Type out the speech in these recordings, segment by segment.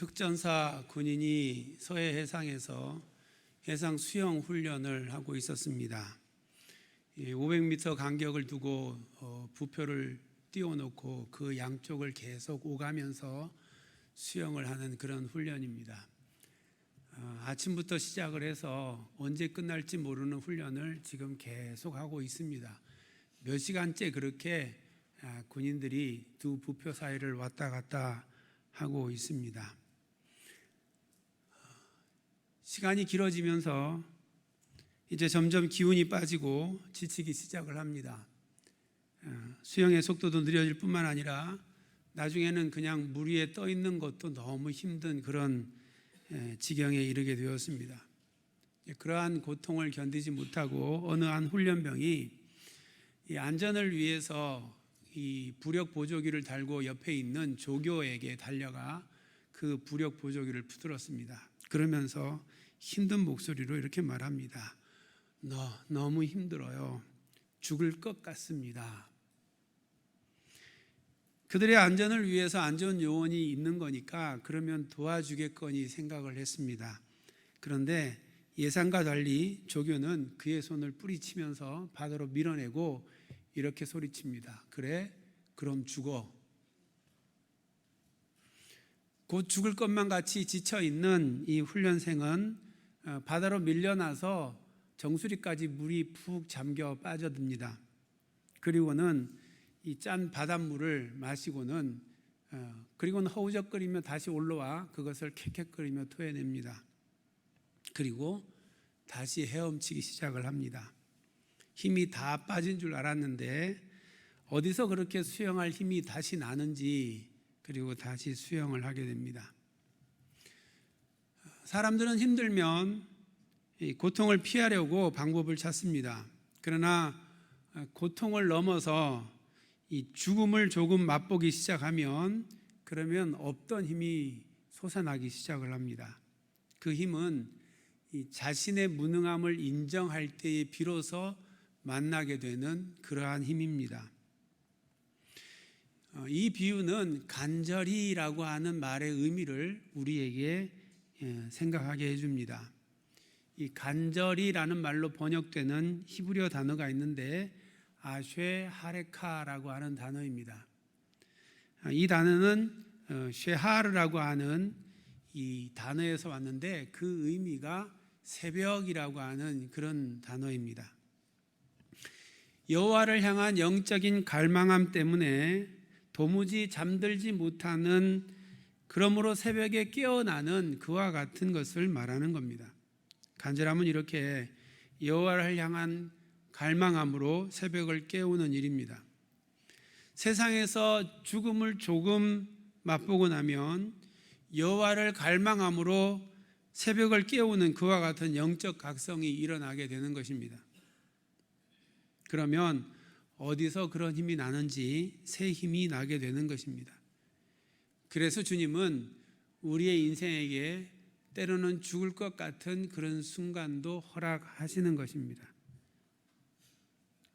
특전사 군인이 서해 해상에서 해상 수영 훈련을 하고 있었습니다. 500m 간격을 두고 부표를 띄워놓고 그 양쪽을 계속 오가면서 수영을 하는 그런 훈련입니다. 아침부터 시작을 해서 언제 끝날지 모르는 훈련을 지금 계속 하고 있습니다. 몇 시간째 그렇게 군인들이 두 부표 사이를 왔다 갔다 하고 있습니다. 시간이 길어지면서 이제 점점 기운이 빠지고 지치기 시작을 합니다. 수영의 속도도 느려질 뿐만 아니라 나중에는 그냥 물 위에 떠 있는 것도 너무 힘든 그런 지경에 이르게 되었습니다. 그러한 고통을 견디지 못하고 어느 한 훈련병이 이 안전을 위해서 이 부력 보조기를 달고 옆에 있는 조교에게 달려가 그 부력 보조기를 풀었습니다. 그러면서 힘든 목소리로 이렇게 말합니다. 너무 힘들어요. 죽을 것 같습니다. 그들의 안전을 위해서 안전 요원이 있는 거니까 그러면 도와주겠거니 생각을 했습니다. 그런데 예상과 달리 조교는 그의 손을 뿌리치면서 바다로 밀어내고 이렇게 소리칩니다. 그래? 그럼 죽어. 곧 죽을 것만 같이 지쳐있는 이 훈련생은 바다로 밀려나서 정수리까지 물이 푹 잠겨 빠져듭니다. 그리고는 이 짠 바닷물을 마시고는 그리고는 허우적거리며 다시 올라와 그것을 캑캑거리며 토해냅니다. 그리고 다시 헤엄치기 시작을 합니다. 힘이 다 빠진 줄 알았는데 어디서 그렇게 수영할 힘이 다시 나는지 그리고 다시 수영을 하게 됩니다. 사람들은 힘들면 고통을 피하려고 방법을 찾습니다. 그러나 고통을 넘어서 이 죽음을 조금 맛보기 시작하면 그러면 없던 힘이 솟아나기 시작을 합니다. 그 힘은 이 자신의 무능함을 인정할 때에 비로소 만나게 되는 그러한 힘입니다. 이 비유는 간절히라고 하는 말의 의미를 우리에게 생각하게 해줍니다. 이 간절히라는 말로 번역되는 히브리어 단어가 있는데 쉐하레카라고 하는 단어입니다. 이 단어는 쉐하르라고 하는 이 단어에서 왔는데 그 의미가 새벽이라고 하는 그런 단어입니다. 여호와를 향한 영적인 갈망함 때문에 도무지 잠들지 못하는, 그러므로 새벽에 깨어나는 그와 같은 것을 말하는 겁니다. 간절함은 이렇게 여호와를 향한 갈망함으로 새벽을 깨우는 일입니다. 세상에서 죽음을 조금 맛보고 나면 여호와를 갈망함으로 새벽을 깨우는 그와 같은 영적 각성이 일어나게 되는 것입니다. 그러면 어디서 그런 힘이 나는지 새 힘이 나게 되는 것입니다. 그래서 주님은 우리의 인생에게 때로는 죽을 것 같은 그런 순간도 허락하시는 것입니다.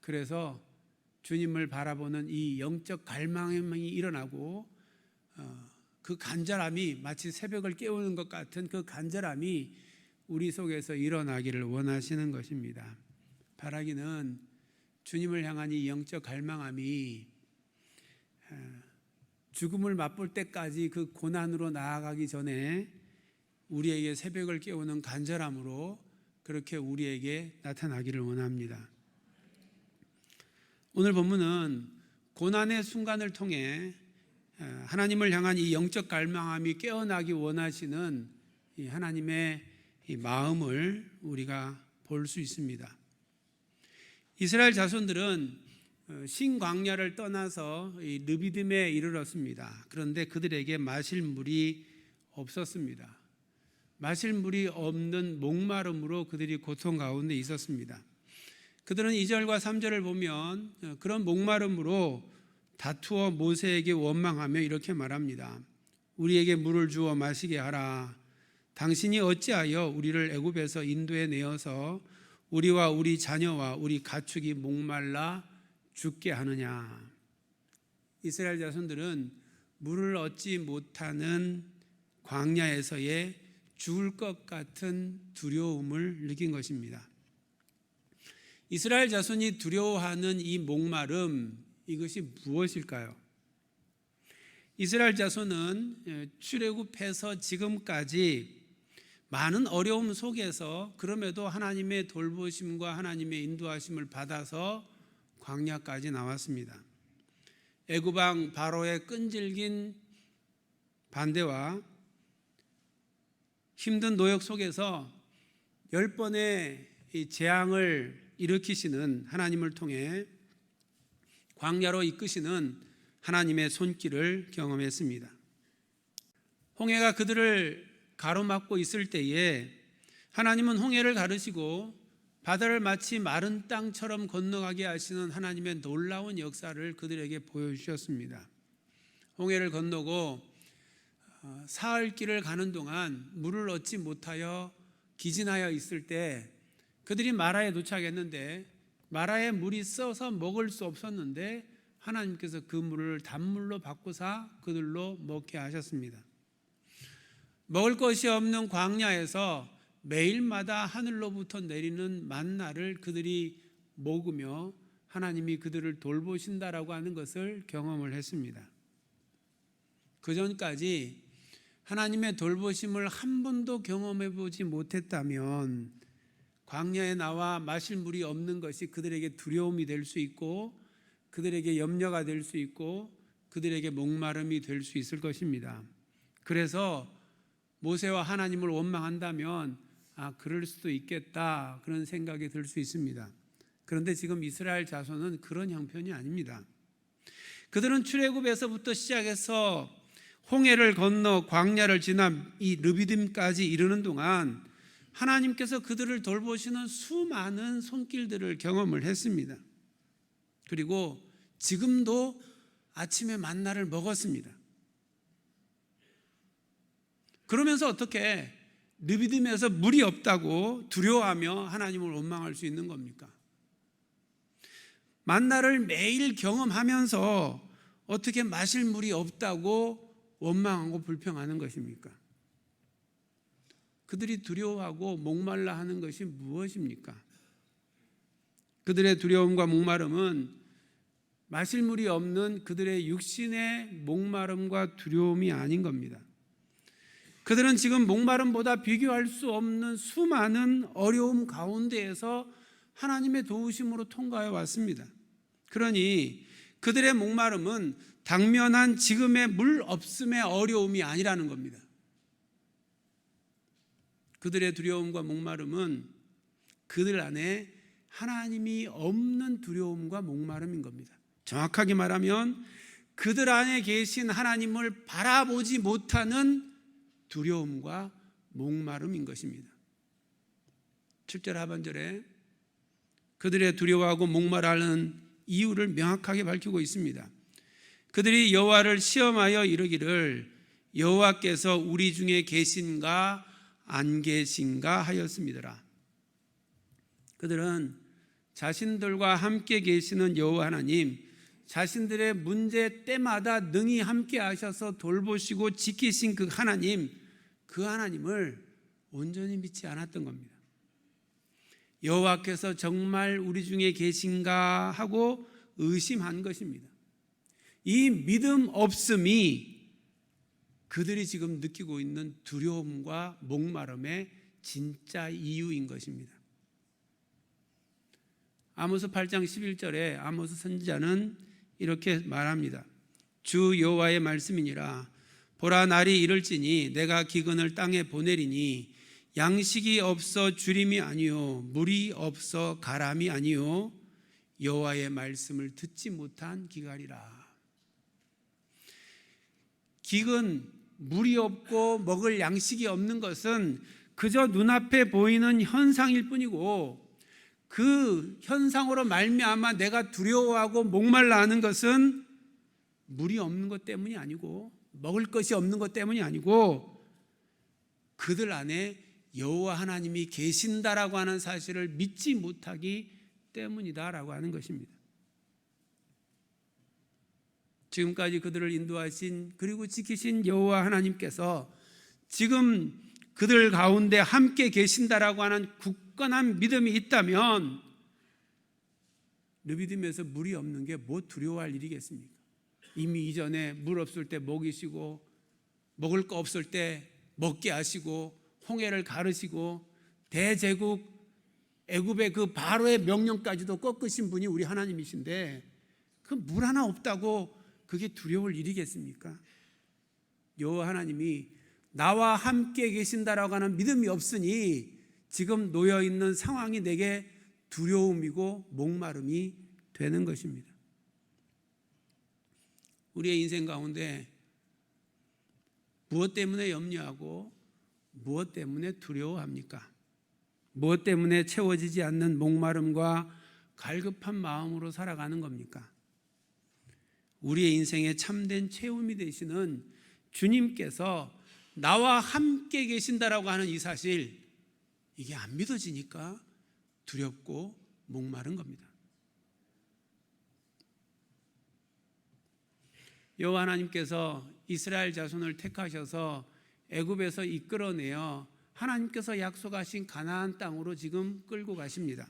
그래서 주님을 바라보는 이 영적 갈망이 일어나고 그 간절함이 마치 새벽을 깨우는 것 같은 그 간절함이 우리 속에서 일어나기를 원하시는 것입니다. 바라기는 주님을 향한 이 영적 갈망함이 죽음을 맛볼 때까지 그 고난으로 나아가기 전에 우리에게 새벽을 깨우는 간절함으로 그렇게 우리에게 나타나기를 원합니다. 오늘 본문은 고난의 순간을 통해 하나님을 향한 이 영적 갈망함이 깨어나기 원하시는 이 하나님의 이 마음을 우리가 볼 수 있습니다. 이스라엘 자손들은 신광야를 떠나서 이 르비딤에 이르렀습니다. 그런데 그들에게 마실 물이 없었습니다. 마실 물이 없는 목마름으로 그들이 고통 가운데 있었습니다. 그들은 2절과 3절을 보면 그런 목마름으로 다투어 모세에게 원망하며 이렇게 말합니다. 우리에게 물을 주어 마시게 하라. 당신이 어찌하여 우리를 애굽에서 인도해 내어서 우리와 우리 자녀와 우리 가축이 목말라 죽게 하느냐. 이스라엘 자손들은 물을 얻지 못하는 광야에서의 죽을 것 같은 두려움을 느낀 것입니다. 이스라엘 자손이 두려워하는 이 목마름, 이것이 무엇일까요? 이스라엘 자손은 출애굽해서 지금까지 많은 어려움 속에서 그럼에도 하나님의 돌보심과 하나님의 인도하심을 받아서 광야까지 나왔습니다. 애굽 왕 바로의 끈질긴 반대와 힘든 노역 속에서 10번의 재앙을 일으키시는 하나님을 통해 광야로 이끄시는 하나님의 손길을 경험했습니다. 홍해가 그들을 가로막고 있을 때에 하나님은 홍해를 가르시고 바다를 마치 마른 땅처럼 건너가게 하시는 하나님의 놀라운 역사를 그들에게 보여주셨습니다. 홍해를 건너고 사흘 길을 가는 동안 물을 얻지 못하여 기진하여 있을 때 그들이 마라에 도착했는데 마라에 물이 써서 먹을 수 없었는데 하나님께서 그 물을 단물로 바꾸사 그들로 먹게 하셨습니다. 먹을 것이 없는 광야에서 매일마다 하늘로부터 내리는 만나를 그들이 먹으며 하나님이 그들을 돌보신다라고 하는 것을 경험을 했습니다. 그 전까지 하나님의 돌보심을 한 번도 경험해 보지 못했다면 광야에 나와 마실 물이 없는 것이 그들에게 두려움이 될 수 있고 그들에게 염려가 될 수 있고 그들에게 목마름이 될 수 있을 것입니다. 그래서 모세와 하나님을 원망한다면 그럴 수도 있겠다 그런 생각이 들 수 있습니다. 그런데 지금 이스라엘 자손은 그런 형편이 아닙니다. 그들은 출애굽에서부터 시작해서 홍해를 건너 광야를 지나 이 르비딤까지 이르는 동안 하나님께서 그들을 돌보시는 수많은 손길들을 경험을 했습니다. 그리고 지금도 아침에 만나를 먹었습니다. 그러면서 어떻게 르비딤에서 물이 없다고 두려워하며 하나님을 원망할 수 있는 겁니까? 만나를 매일 경험하면서 어떻게 마실 물이 없다고 원망하고 불평하는 것입니까? 그들이 두려워하고 목말라 하는 것이 무엇입니까? 그들의 두려움과 목마름은 마실 물이 없는 그들의 육신의 목마름과 두려움이 아닌 겁니다. 그들은 지금 목마름보다 비교할 수 없는 수많은 어려움 가운데에서 하나님의 도우심으로 통과해 왔습니다. 그러니 그들의 목마름은 당면한 지금의 물 없음의 어려움이 아니라는 겁니다. 그들의 두려움과 목마름은 그들 안에 하나님이 없는 두려움과 목마름인 겁니다. 정확하게 말하면 그들 안에 계신 하나님을 바라보지 못하는 두려움과 목마름인 것입니다. 7절 하반절에 그들의 두려워하고 목마르는 이유를 명확하게 밝히고 있습니다. 그들이 여호와를 시험하여 이르기를 여호와께서 우리 중에 계신가 안 계신가 하였음이더라. 그들은 자신들과 함께 계시는 여호와 하나님, 자신들의 문제 때마다 능히 함께 하셔서 돌보시고 지키신 그 하나님을 온전히 믿지 않았던 겁니다. 여호와께서 정말 우리 중에 계신가 하고 의심한 것입니다. 이 믿음 없음이 그들이 지금 느끼고 있는 두려움과 목마름의 진짜 이유인 것입니다. 아모스 8장 11절에 아모스 선지자는 이렇게 말합니다. 주 여호와의 말씀이니라. 보라, 날이 이를지니 내가 기근을 땅에 보내리니 양식이 없어 주림이 아니요 물이 없어 가람이 아니요 여호와의 말씀을 듣지 못한 기갈이라. 기근, 물이 없고 먹을 양식이 없는 것은 그저 눈앞에 보이는 현상일 뿐이고 그 현상으로 말미암아 내가 두려워하고 목말라 하는 것은 물이 없는 것 때문이 아니고 먹을 것이 없는 것 때문이 아니고 그들 안에 여호와 하나님이 계신다라고 하는 사실을 믿지 못하기 때문이다라고 하는 것입니다. 지금까지 그들을 인도하신 그리고 지키신 여호와 하나님께서 지금 그들 가운데 함께 계신다라고 하는 굳건한 믿음이 있다면 르비딤에서 물이 없는 게 뭐 두려워할 일이겠습니까? 이미 이전에 물 없을 때 먹이시고 먹을 거 없을 때 먹게 하시고 홍해를 가르시고 대제국 애굽의 그 바로의 명령까지도 꺾으신 분이 우리 하나님이신데 그 물 하나 없다고 그게 두려울 일이겠습니까? 여호와 하나님이 나와 함께 계신다라고 하는 믿음이 없으니 지금 놓여있는 상황이 내게 두려움이고 목마름이 되는 것입니다. 우리의 인생 가운데 무엇 때문에 염려하고 무엇 때문에 두려워합니까? 무엇 때문에 채워지지 않는 목마름과 갈급한 마음으로 살아가는 겁니까? 우리의 인생에 참된 체험이 되시는 주님께서 나와 함께 계신다라고 하는 이 사실, 이게 안 믿어지니까 두렵고 목마른 겁니다. 여호와 하나님께서 이스라엘 자손을 택하셔서 애굽에서 이끌어내어 하나님께서 약속하신 가나안 땅으로 지금 끌고 가십니다.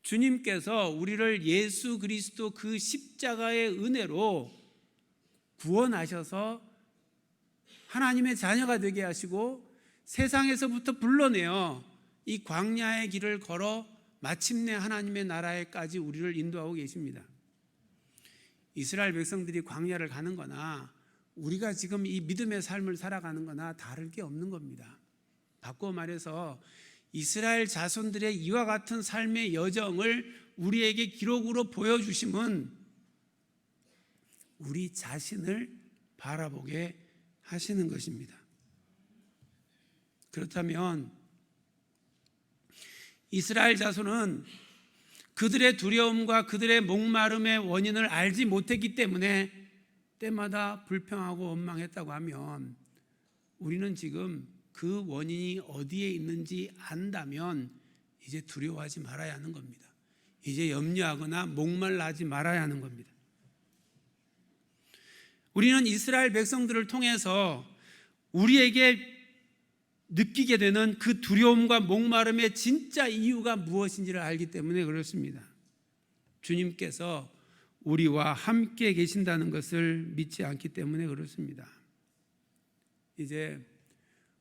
주님께서 우리를 예수 그리스도 그 십자가의 은혜로 구원하셔서 하나님의 자녀가 되게 하시고 세상에서부터 불러내어 이 광야의 길을 걸어 마침내 하나님의 나라에까지 우리를 인도하고 계십니다. 이스라엘 백성들이 광야를 가는 거나 우리가 지금 이 믿음의 삶을 살아가는 거나 다를 게 없는 겁니다. 바꿔 말해서 이스라엘 자손들의 이와 같은 삶의 여정을 우리에게 기록으로 보여주심은 우리 자신을 바라보게 하시는 것입니다. 그렇다면 이스라엘 자손은 그들의 두려움과 그들의 목마름의 원인을 알지 못했기 때문에 때마다 불평하고 원망했다고 하면 우리는 지금 그 원인이 어디에 있는지 안다면 이제 두려워하지 말아야 하는 겁니다. 이제 염려하거나 목말라 하지 말아야 하는 겁니다. 우리는 이스라엘 백성들을 통해서 우리에게 느끼게 되는 그 두려움과 목마름의 진짜 이유가 무엇인지를 알기 때문에 그렇습니다. 주님께서 우리와 함께 계신다는 것을 믿지 않기 때문에 그렇습니다. 이제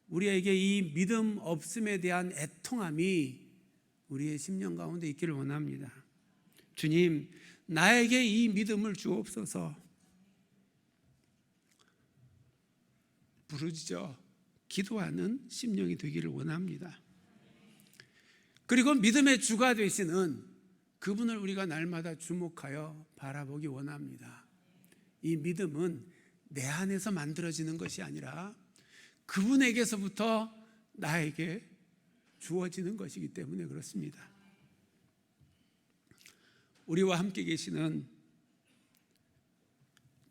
우리에게 이 믿음 없음에 대한 애통함이 우리의 심령 가운데 있기를 원합니다. 주님, 나에게 이 믿음을 주옵소서. 부르짖어 기도하는 심령이 되기를 원합니다. 그리고 믿음의 주가 되시는 그분을 우리가 날마다 주목하여 바라보기 원합니다. 이 믿음은 내 안에서 만들어지는 것이 아니라 그분에게서부터 나에게 주어지는 것이기 때문에 그렇습니다. 우리와 함께 계시는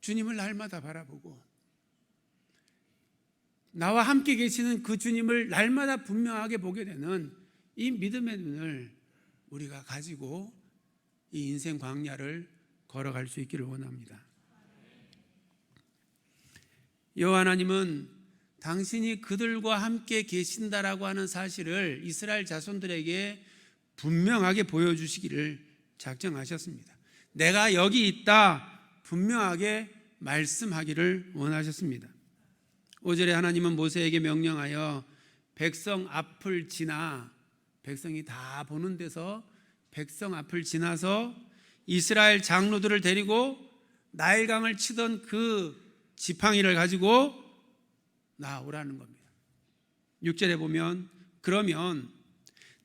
주님을 날마다 바라보고 나와 함께 계시는 그 주님을 날마다 분명하게 보게 되는 이 믿음의 눈을 우리가 가지고 이 인생 광야를 걸어갈 수 있기를 원합니다. 여호와 하나님은 당신이 그들과 함께 계신다라고 하는 사실을 이스라엘 자손들에게 분명하게 보여주시기를 작정하셨습니다. 내가 여기 있다 분명하게 말씀하기를 원하셨습니다. 5절에 하나님은 모세에게 명령하여 백성 앞을 지나, 백성이 다 보는 데서 백성 앞을 지나서 이스라엘 장로들을 데리고 나일강을 치던 그 지팡이를 가지고 나오라는 겁니다. 6절에 보면 그러면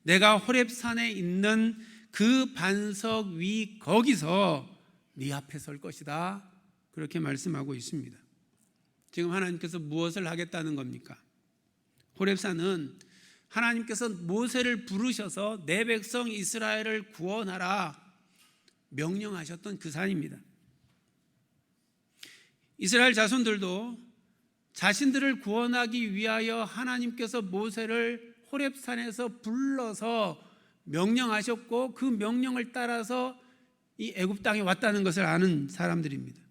내가 호렙산에 있는 그 반석 위 거기서 네 앞에 설 것이다, 그렇게 말씀하고 있습니다. 지금 하나님께서 무엇을 하겠다는 겁니까? 호렙산은 하나님께서 모세를 부르셔서 내 백성 이스라엘을 구원하라 명령하셨던 그 산입니다. 이스라엘 자손들도 자신들을 구원하기 위하여 하나님께서 모세를 호렙산에서 불러서 명령하셨고 그 명령을 따라서 이 애굽 땅에 왔다는 것을 아는 사람들입니다.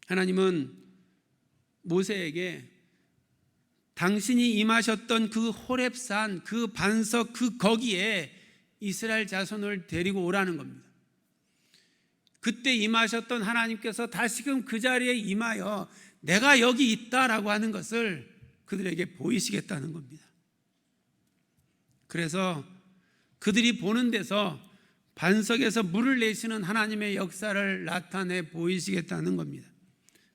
하나님은 모세에게 당신이 임하셨던 그 호렙산, 그 반석, 그 거기에 이스라엘 자손을 데리고 오라는 겁니다. 그때 임하셨던 하나님께서 다시금 그 자리에 임하여 내가 여기 있다라고 하는 것을 그들에게 보이시겠다는 겁니다. 그래서 그들이 보는 데서 반석에서 물을 내시는 하나님의 역사를 나타내 보이시겠다는 겁니다.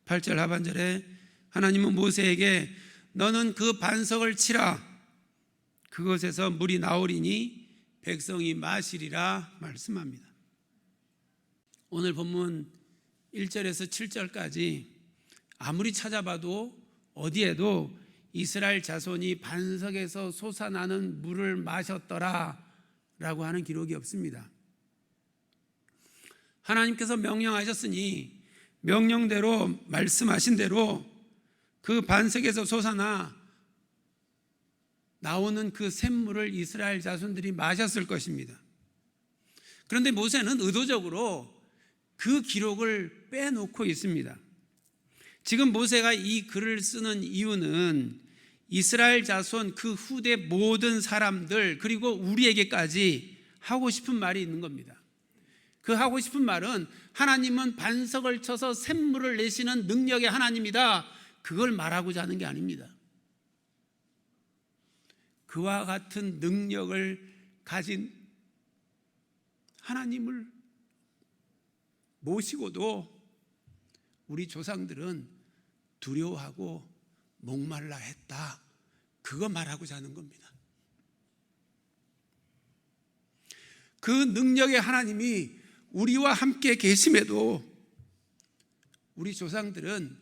8절 하반절에 하나님은 모세에게 너는 그 반석을 치라, 그것에서 물이 나오리니 백성이 마시리라 말씀합니다. 오늘 본문 1절에서 7절까지 아무리 찾아봐도 어디에도 이스라엘 자손이 반석에서 솟아나는 물을 마셨더라 라고 하는 기록이 없습니다. 하나님께서 명령하셨으니 명령대로 말씀하신 대로 그 반석에서 솟아나 나오는 그 샘물을 이스라엘 자손들이 마셨을 것입니다. 그런데 모세는 의도적으로 그 기록을 빼놓고 있습니다. 지금 모세가 이 글을 쓰는 이유는 이스라엘 자손 그 후대 모든 사람들 그리고 우리에게까지 하고 싶은 말이 있는 겁니다. 그 하고 싶은 말은 하나님은 반석을 쳐서 샘물을 내시는 능력의 하나님이다, 그걸 말하고자 하는 게 아닙니다. 그와 같은 능력을 가진 하나님을 모시고도 우리 조상들은 두려워하고 목말라 했다, 그거 말하고자 하는 겁니다. 그 능력의 하나님이 우리와 함께 계심에도 우리 조상들은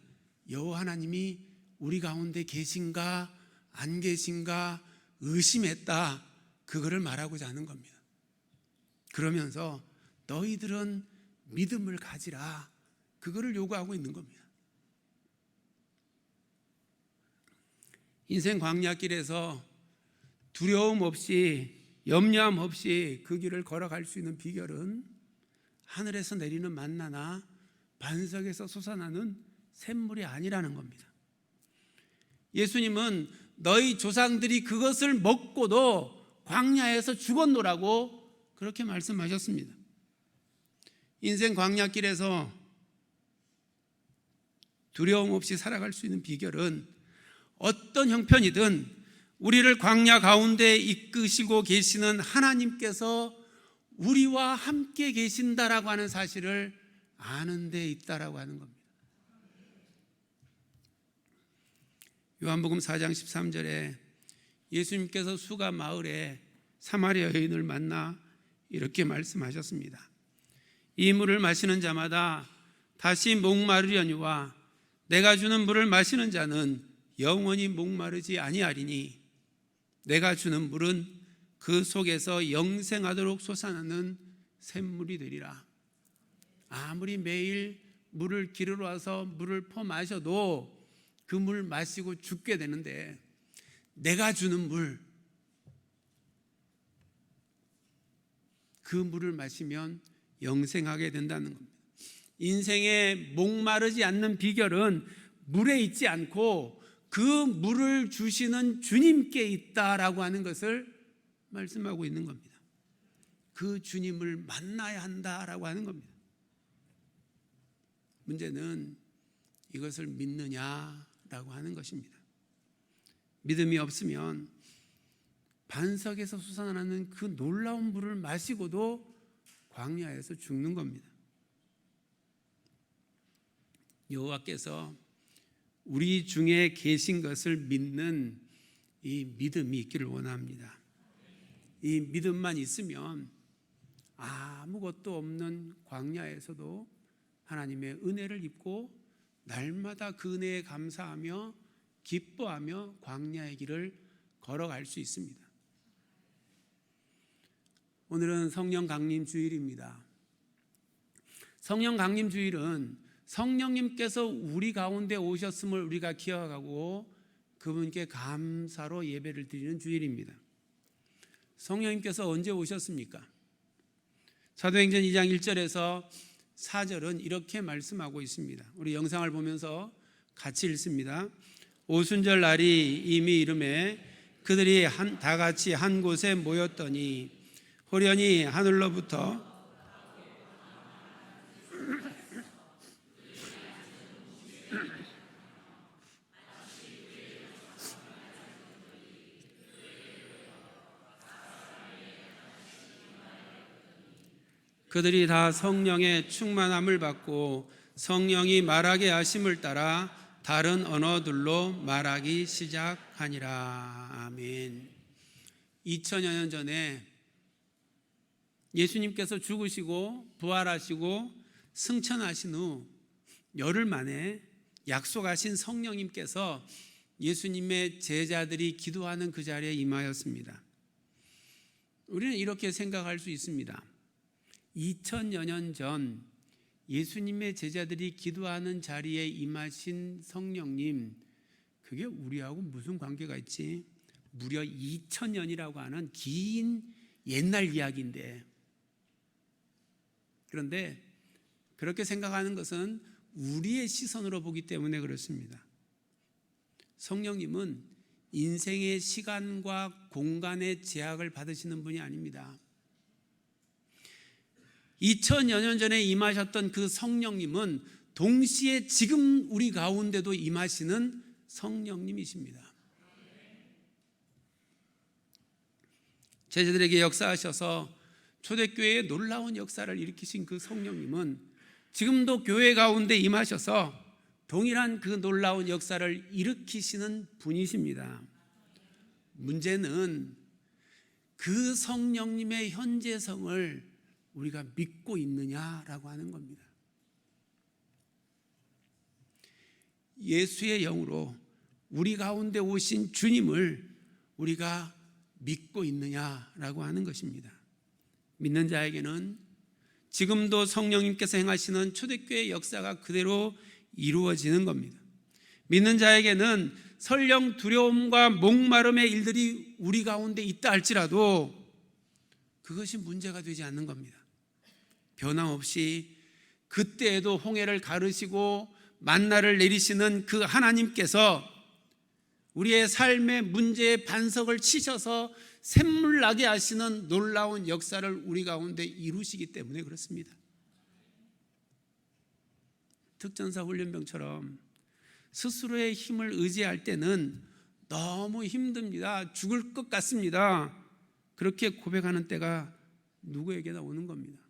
여호와 하나님이 우리 가운데 계신가 안 계신가 의심했다, 그거를 말하고자 하는 겁니다. 그러면서 너희들은 믿음을 가지라, 그거를 요구하고 있는 겁니다. 인생 광야길에서 두려움 없이 염려함 없이 그 길을 걸어갈 수 있는 비결은 하늘에서 내리는 만나나 반석에서 솟아나는 샘물이 아니라는 겁니다. 예수님은 너희 조상들이 그것을 먹고도 광야에서 죽었노라고 그렇게 말씀하셨습니다. 인생 광야길에서 두려움 없이 살아갈 수 있는 비결은 어떤 형편이든 우리를 광야 가운데 이끄시고 계시는 하나님께서 우리와 함께 계신다라고 하는 사실을 아는 데 있다라고 하는 겁니다. 요한복음 4장 13절에 예수님께서 수가 마을에 사마리아 여인을 만나 이렇게 말씀하셨습니다. 이 물을 마시는 자마다 다시 목마르려니와 내가 주는 물을 마시는 자는 영원히 목마르지 아니하리니 내가 주는 물은 그 속에서 영생하도록 솟아나는 샘물이 되리라. 아무리 매일 물을 기르러 와서 물을 퍼 마셔도 그 물 마시고 죽게 되는데 내가 주는 물, 그 물을 마시면 영생하게 된다는 겁니다. 인생에 목마르지 않는 비결은 물에 있지 않고 그 물을 주시는 주님께 있다라고 하는 것을 말씀하고 있는 겁니다. 그 주님을 만나야 한다라고 하는 겁니다. 문제는 이것을 믿느냐라고 하는 것입니다. 믿음이 없으면 반석에서 솟아나는 그 놀라운 물을 마시고도 광야에서 죽는 겁니다. 여호와께서 우리 중에 계신 것을 믿는 이 믿음이 있기를 원합니다. 이 믿음만 있으면 아무것도 없는 광야에서도 하나님의 은혜를 입고 날마다 그 은혜에 감사하며 기뻐하며 광야의 길을 걸어갈 수 있습니다. 오늘은 성령 강림 주일입니다. 성령 강림 주일은 성령님께서 우리 가운데 오셨음을 우리가 기억하고 그분께 감사로 예배를 드리는 주일입니다. 성령님께서 언제 오셨습니까? 사도행전 2장 1절에서 4절은 이렇게 말씀하고 있습니다. 우리 영상을 보면서 같이 읽습니다. 오순절 날이 이미 이르매 그들이 다 같이 한 곳에 모였더니 호련히 하늘로부터 그들이 다 성령의 충만함을 받고 성령이 말하게 하심을 따라 다른 언어들로 말하기 시작하니라. 아멘. 2000여 년 전에 예수님께서 죽으시고 부활하시고 승천하신 후 열흘 만에 약속하신 성령님께서 예수님의 제자들이 기도하는 그 자리에 임하였습니다. 우리는 이렇게 생각할 수 있습니다. 2000여 년 전 예수님의 제자들이 기도하는 자리에 임하신 성령님, 그게 우리하고 무슨 관계가 있지? 무려 2000년이라고 하는 긴 옛날 이야기인데, 그런데 그렇게 생각하는 것은 우리의 시선으로 보기 때문에 그렇습니다. 성령님은 인생의 시간과 공간의 제약을 받으시는 분이 아닙니다. 2000여 년 전에 임하셨던 그 성령님은 동시에 지금 우리 가운데도 임하시는 성령님이십니다. 제자들에게 역사하셔서 초대교회에 놀라운 역사를 일으키신 그 성령님은 지금도 교회 가운데 임하셔서 동일한 그 놀라운 역사를 일으키시는 분이십니다. 문제는 그 성령님의 현재성을 우리가 믿고 있느냐라고 하는 겁니다. 예수의 영으로 우리 가운데 오신 주님을 우리가 믿고 있느냐라고 하는 것입니다. 믿는 자에게는 지금도 성령님께서 행하시는 초대교회의 역사가 그대로 이루어지는 겁니다. 믿는 자에게는 설령 두려움과 목마름의 일들이 우리 가운데 있다 할지라도 그것이 문제가 되지 않는 겁니다. 변함없이 그때에도 홍해를 가르시고 만나를 내리시는 그 하나님께서 우리의 삶의 문제의 반석을 치셔서 샘물 나게 하시는 놀라운 역사를 우리 가운데 이루시기 때문에 그렇습니다. 특전사 훈련병처럼 스스로의 힘을 의지할 때는 너무 힘듭니다. 죽을 것 같습니다. 그렇게 고백하는 때가 누구에게나 오는 겁니다.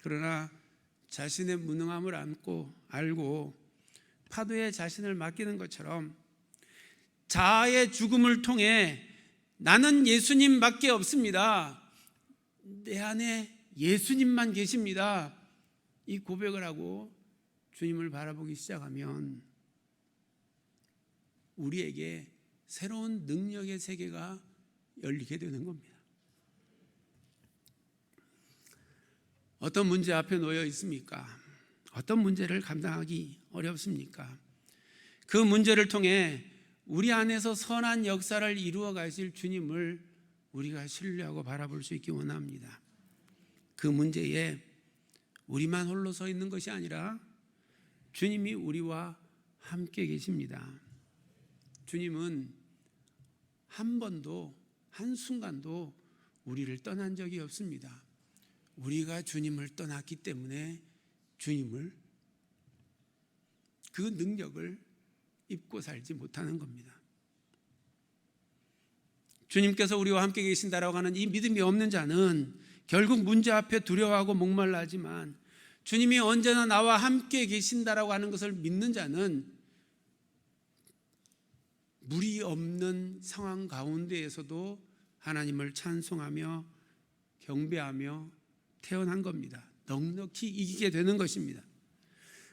그러나 자신의 무능함을 알고 파도에 자신을 맡기는 것처럼 자아의 죽음을 통해 나는 예수님밖에 없습니다. 내 안에 예수님만 계십니다. 이 고백을 하고 주님을 바라보기 시작하면 우리에게 새로운 능력의 세계가 열리게 되는 겁니다. 어떤 문제 앞에 놓여 있습니까? 어떤 문제를 감당하기 어렵습니까? 그 문제를 통해 우리 안에서 선한 역사를 이루어 가실 주님을 우리가 신뢰하고 바라볼 수 있기 원합니다. 그 문제에 우리만 홀로 서 있는 것이 아니라 주님이 우리와 함께 계십니다. 주님은 한 번도 한순간도 우리를 떠난 적이 없습니다. 우리가 주님을 떠났기 때문에 주님을 그 능력을 입고 살지 못하는 겁니다. 주님께서 우리와 함께 계신다라고 하는 이 믿음이 없는 자는 결국 문제 앞에 두려워하고 목말라 하지만 주님이 언제나 나와 함께 계신다라고 하는 것을 믿는 자는 무리 없는 상황 가운데에서도 하나님을 찬송하며 경배하며 태어난 겁니다. 넉넉히 이기게 되는 것입니다.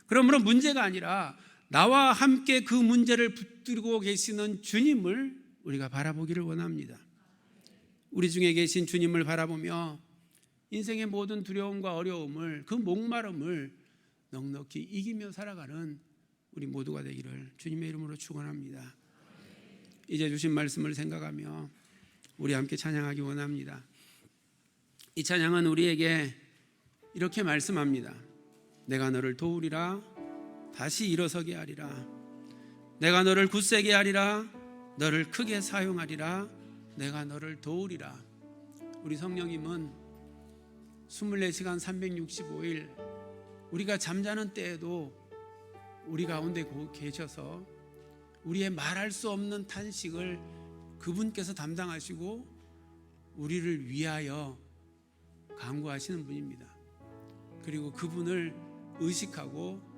그러므로 문제가 아니라 나와 함께 그 문제를 붙들고 계시는 주님을 우리가 바라보기를 원합니다. 우리 중에 계신 주님을 바라보며 인생의 모든 두려움과 어려움을, 그 목마름을 넉넉히 이기며 살아가는 우리 모두가 되기를 주님의 이름으로 축원합니다. 이제 주신 말씀을 생각하며 우리 함께 찬양하기 원합니다. 이 찬양은 우리에게 이렇게 말씀합니다. 내가 너를 도우리라, 다시 일어서게 하리라. 내가 너를 굳세게 하리라. 너를 크게 사용하리라. 내가 너를 도우리라. 우리 성령님은 24시간 365일 우리가 잠자는 때에도 우리 가운데 계셔서 우리의 말할 수 없는 탄식을 그분께서 담당하시고 우리를 위하여 간구하시는 분입니다. 그리고 그분을 의식하고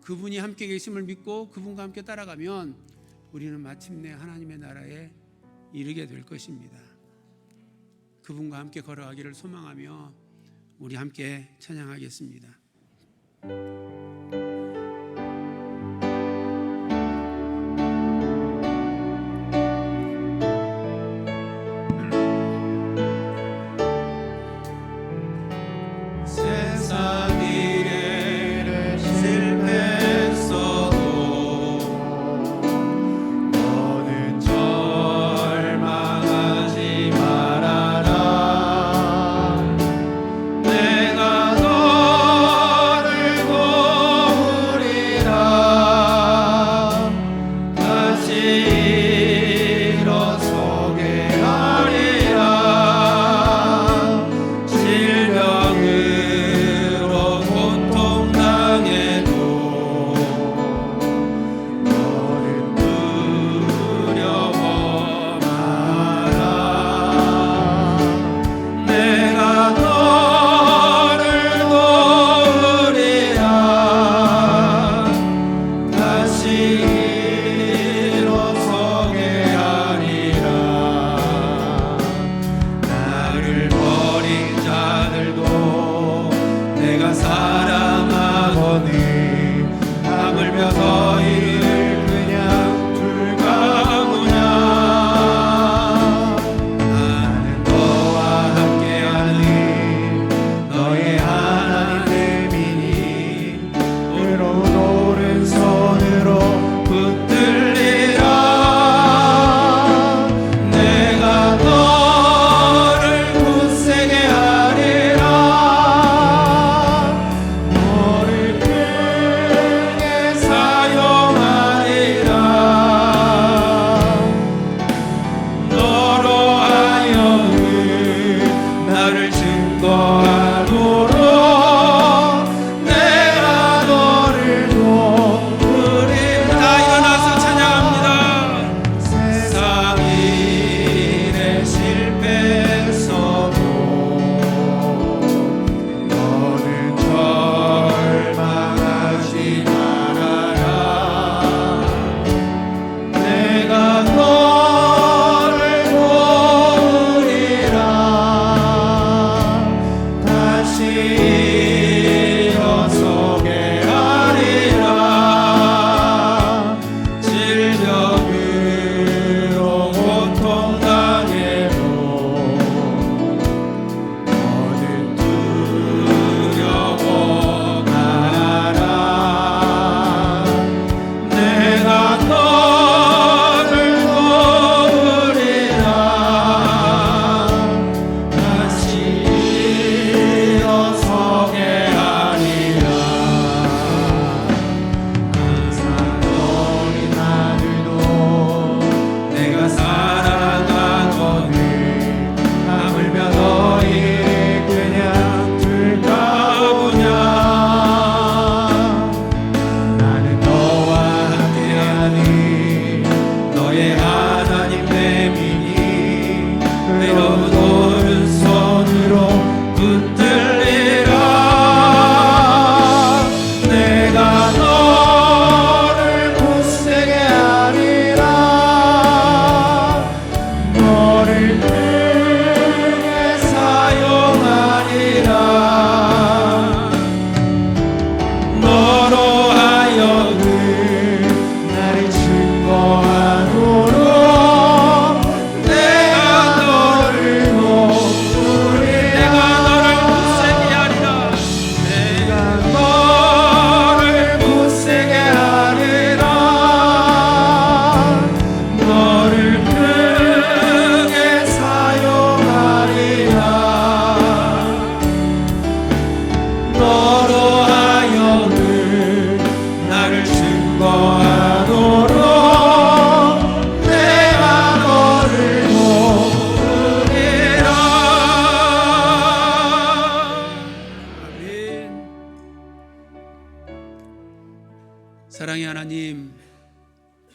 그분이 함께 계심을 믿고 그분과 함께 따라가면 우리는 마침내 하나님의 나라에 이르게 될 것입니다. 그분과 함께 걸어가기를 소망하며 우리 함께 찬양하겠습니다.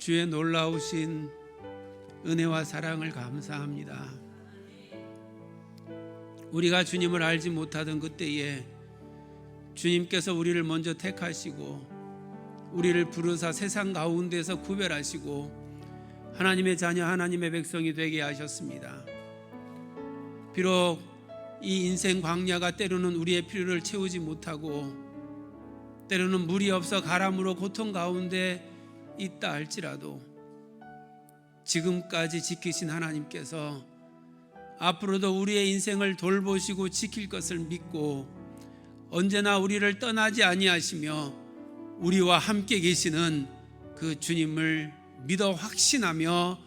주의 놀라우신 은혜와 사랑을 감사합니다. 우리가 주님을 알지 못하던 그때에 주님께서 우리를 먼저 택하시고 우리를 부르사 세상 가운데서 구별하시고 하나님의 자녀, 하나님의 백성이 되게 하셨습니다. 비록 이 인생 광야가 때로는 우리의 필요를 채우지 못하고 때로는 물이 없어 가람으로 고통 가운데 있다 할지라도 지금까지 지키신 하나님께서 앞으로도 우리의 인생을 돌보시고 지킬 것을 믿고 언제나 우리를 떠나지 아니하시며 우리와 함께 계시는 그 주님을 믿어 확신하며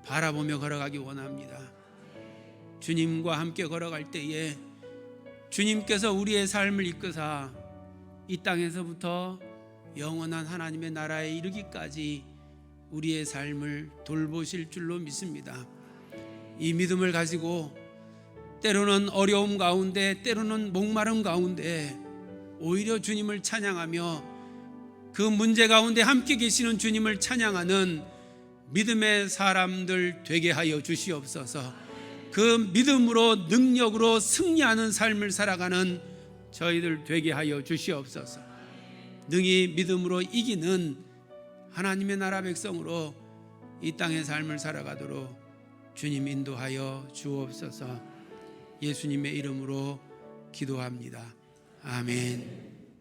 바라보며 걸어가기 원합니다. 주님과 함께 걸어갈 때에 주님께서 우리의 삶을 이끄사 이 땅에서부터 영원한 하나님의 나라에 이르기까지 우리의 삶을 돌보실 줄로 믿습니다. 이 믿음을 가지고 때로는 어려움 가운데, 때로는 목마름 가운데 오히려 주님을 찬양하며 그 문제 가운데 함께 계시는 주님을 찬양하는 믿음의 사람들 되게 하여 주시옵소서. 그 믿음으로 능력으로 승리하는 삶을 살아가는 저희들 되게 하여 주시옵소서. 능히 믿음으로 이기는 하나님의 나라 백성으로 이 땅의 삶을 살아가도록 주님 인도하여 주옵소서. 예수님의 이름으로 기도합니다. 아멘.